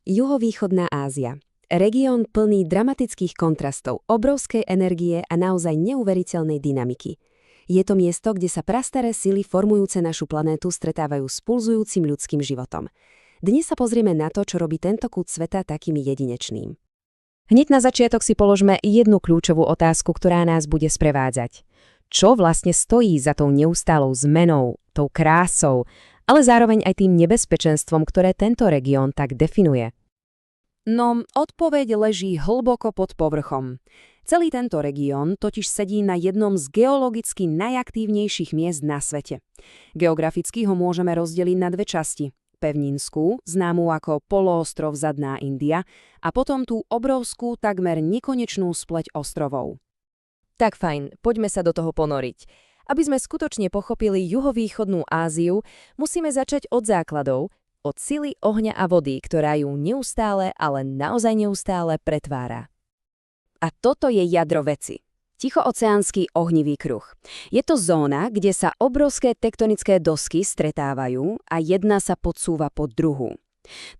Juhovýchodná Ázia. Región plný dramatických kontrastov, obrovskej energie a naozaj neuveriteľnej dynamiky. Je to miesto, kde sa prastaré sily formujúce našu planétu stretávajú s pulzujúcim ľudským životom. Dnes sa pozrieme na to, čo robí tento kút sveta takým jedinečným. Hneď na začiatok si položme jednu kľúčovú otázku, ktorá nás bude sprevádzať. Čo vlastne stojí za tou neustálou zmenou, tou krásou, ale zároveň aj tým nebezpečenstvom, ktoré tento región tak definuje? No, odpoveď leží hlboko pod povrchom. Celý tento región totiž sedí na jednom z geologicky najaktívnejších miest na svete. Geograficky ho môžeme rozdeliť na dve časti. Pevninskú, známú ako poloostrov Zadná India, a potom tú obrovskú, takmer nekonečnú spleť ostrovov. Tak fajn, poďme sa do toho ponoriť. Aby sme skutočne pochopili juhovýchodnú Áziu, musíme začať od základov, od sily ohňa a vody, ktorá ju neustále, ale naozaj neustále pretvára. A toto je jadro veci. Tichooceánsky ohnivý kruh. Je to zóna, kde sa obrovské tektonické dosky stretávajú a jedna sa podsúva pod druhú.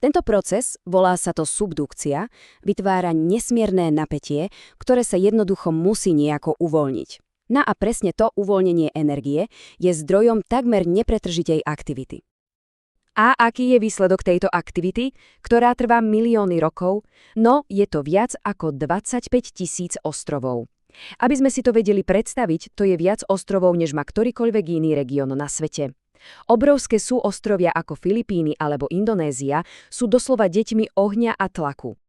Tento proces, volá sa to subdukcia, vytvára nesmierne napätie, ktoré sa jednoducho musí nejako uvoľniť. No a presne to uvoľnenie energie je zdrojom takmer nepretržitej aktivity. A aký je výsledok tejto aktivity, ktorá trvá milióny rokov? No, je to viac ako 25 000 ostrovov. Aby sme si to vedeli predstaviť, to je viac ostrovov, než má ktorýkoľvek iný región na svete. Obrovské sú ostrovia ako Filipíny alebo Indonézia, sú doslova deťmi ohňa a tlaku.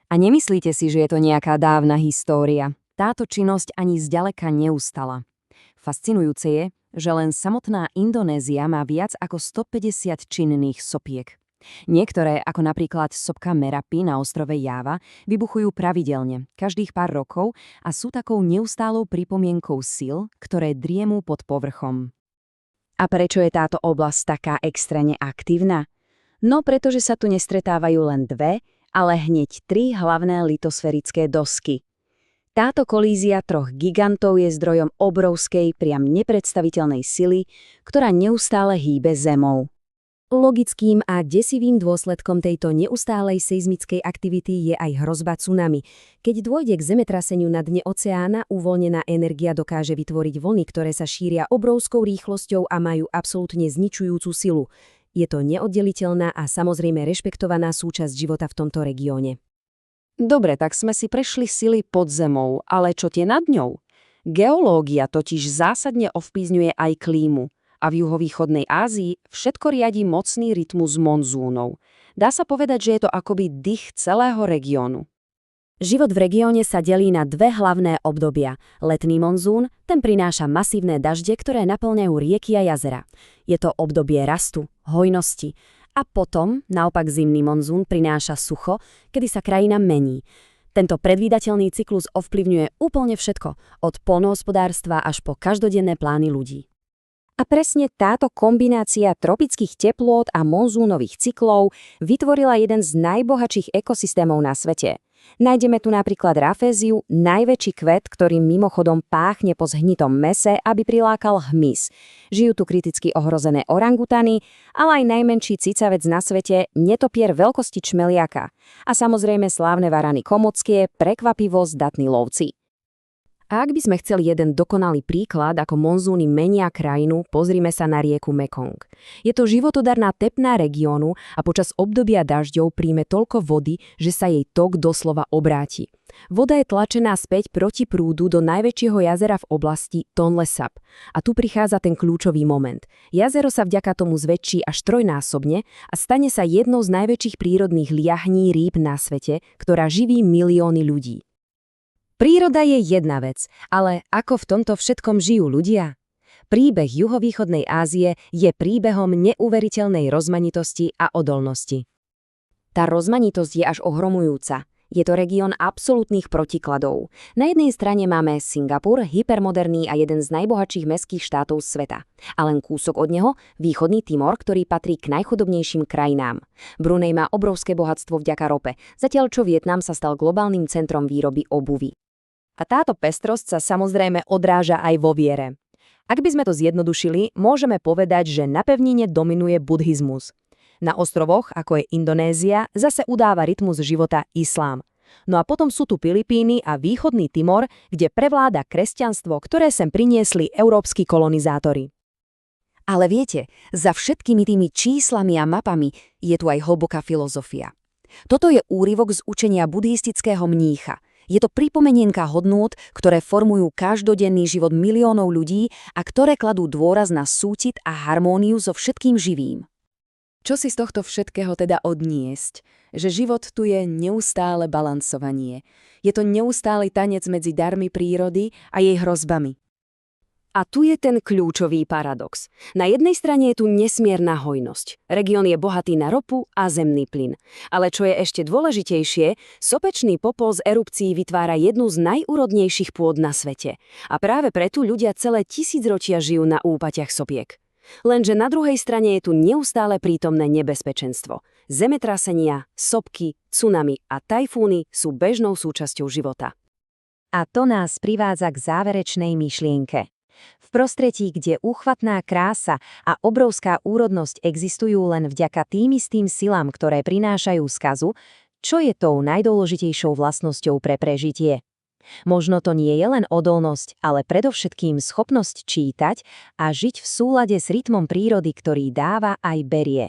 A nemyslíte si, že je to nejaká dávna história? Táto činnosť ani zďaleka neustala. Fascinujúce je, že len samotná Indonézia má viac ako 150 činných sopiek. Niektoré, ako napríklad sopka Merapi na ostrove Jáva, vybuchujú pravidelne, každých pár rokov a sú takou neustálou pripomienkou síl, ktoré driemú pod povrchom. A prečo je táto oblasť taká extrémne aktívna? No pretože sa tu nestretávajú len dve, ale hneď tri hlavné litosférické dosky. Táto kolízia troch gigantov je zdrojom obrovskej, priam nepredstaviteľnej sily, ktorá neustále hýbe Zemou. Logickým a desivým dôsledkom tejto neustálej seizmickej aktivity je aj hrozba tsunami. Keď dôjde k zemetraseniu na dne oceána, uvoľnená energia dokáže vytvoriť vlny, ktoré sa šíria obrovskou rýchlosťou a majú absolútne zničujúcu silu. Je to neoddeliteľná a samozrejme rešpektovaná súčasť života v tomto regióne. Dobre, tak sme si prešli sily pod zemou, ale čo tie nad ňou? Geológia totiž zásadne ovplyvňuje aj klímu a v juhovýchodnej Ázii všetko riadi mocný rytmus monzúnov. Dá sa povedať, že je to akoby dých celého regiónu. Život v regióne sa delí na dve hlavné obdobia. Letný monzún, ten prináša masívne dažde, ktoré naplňajú rieky a jazera. Je to obdobie rastu, hojnosti. A potom, naopak zimný monzún prináša sucho, kedy sa krajina mení. Tento predvídateľný cyklus ovplyvňuje úplne všetko, od poľnohospodárstva až po každodenné plány ľudí. A presne táto kombinácia tropických teplôt a monzúnových cyklov vytvorila jeden z najbohatších ekosystémov na svete. Nájdeme tu napríklad raféziu, najväčší kvet, ktorý mimochodom páchne po zhnitom mese, aby prilákal hmyz. Žijú tu kriticky ohrozené orangutany, ale aj najmenší cicavec na svete, netopier veľkosti čmeliaka. A samozrejme slávne varany komotskie, prekvapivo zdatní lovci. A ak by sme chceli jeden dokonalý príklad, ako monzúny menia krajinu, pozrime sa na rieku Mekong. Je to životodarná tepná regiónu a počas obdobia dažďov príjme toľko vody, že sa jej tok doslova obráti. Voda je tlačená späť proti prúdu do najväčšieho jazera v oblasti Tonle Sap. A tu prichádza ten kľúčový moment. Jazero sa vďaka tomu zväčší až trojnásobne a stane sa jednou z najväčších prírodných liahní rýb na svete, ktorá živí milióny ľudí. Príroda je jedna vec, ale ako v tomto všetkom žijú ľudia? Príbeh juhovýchodnej Ázie je príbehom neuveriteľnej rozmanitosti a odolnosti. Tá rozmanitosť je až ohromujúca. Je to región absolútnych protikladov. Na jednej strane máme Singapur, hypermoderný a jeden z najbohatších mestských štátov sveta. A len kúsok od neho východný Timor, ktorý patrí k najchudobnejším krajinám. Brunei má obrovské bohatstvo vďaka rope, zatiaľ čo Vietnam sa stal globálnym centrom výroby obuvy. A táto pestrosť sa samozrejme odráža aj vo viere. Ak by sme to zjednodušili, môžeme povedať, že na pevnine dominuje buddhizmus. Na ostrovoch, ako je Indonézia, zase udáva rytmus života islám. No a potom sú tu Filipíny a východný Timor, kde prevláda kresťanstvo, ktoré sem priniesli európski kolonizátori. Ale viete, za všetkými tými číslami a mapami je tu aj hlboká filozofia. Toto je úryvok z učenia buddhistického mnícha. Je to pripomenienka hodnôt, ktoré formujú každodenný život miliónov ľudí a ktoré kladú dôraz na súcit a harmóniu so všetkým živým. Čo si z tohto všetkého teda odniesť? Že život tu je neustále balansovanie. Je to neustály tanec medzi darmi prírody a jej hrozbami. A tu je ten kľúčový paradox. Na jednej strane je tu nesmierna hojnosť. Región je bohatý na ropu a zemný plyn. Ale čo je ešte dôležitejšie, sopečný popol z erupcií vytvára jednu z najúrodnejších pôd na svete. A práve preto ľudia celé tisícročia žijú na úpatiach sopiek. Lenže na druhej strane je tu neustále prítomné nebezpečenstvo. Zemetrasenia, sopky, tsunami a tajfúny sú bežnou súčasťou života. A to nás privádza k záverečnej myšlienke. V prostredí, kde úchvatná krása a obrovská úrodnosť existujú len vďaka tým istým silám, ktoré prinášajú skazu, čo je tou najdôležitejšou vlastnosťou pre prežitie? Možno to nie je len odolnosť, ale predovšetkým schopnosť čítať a žiť v súlade s rytmom prírody, ktorý dáva aj berie.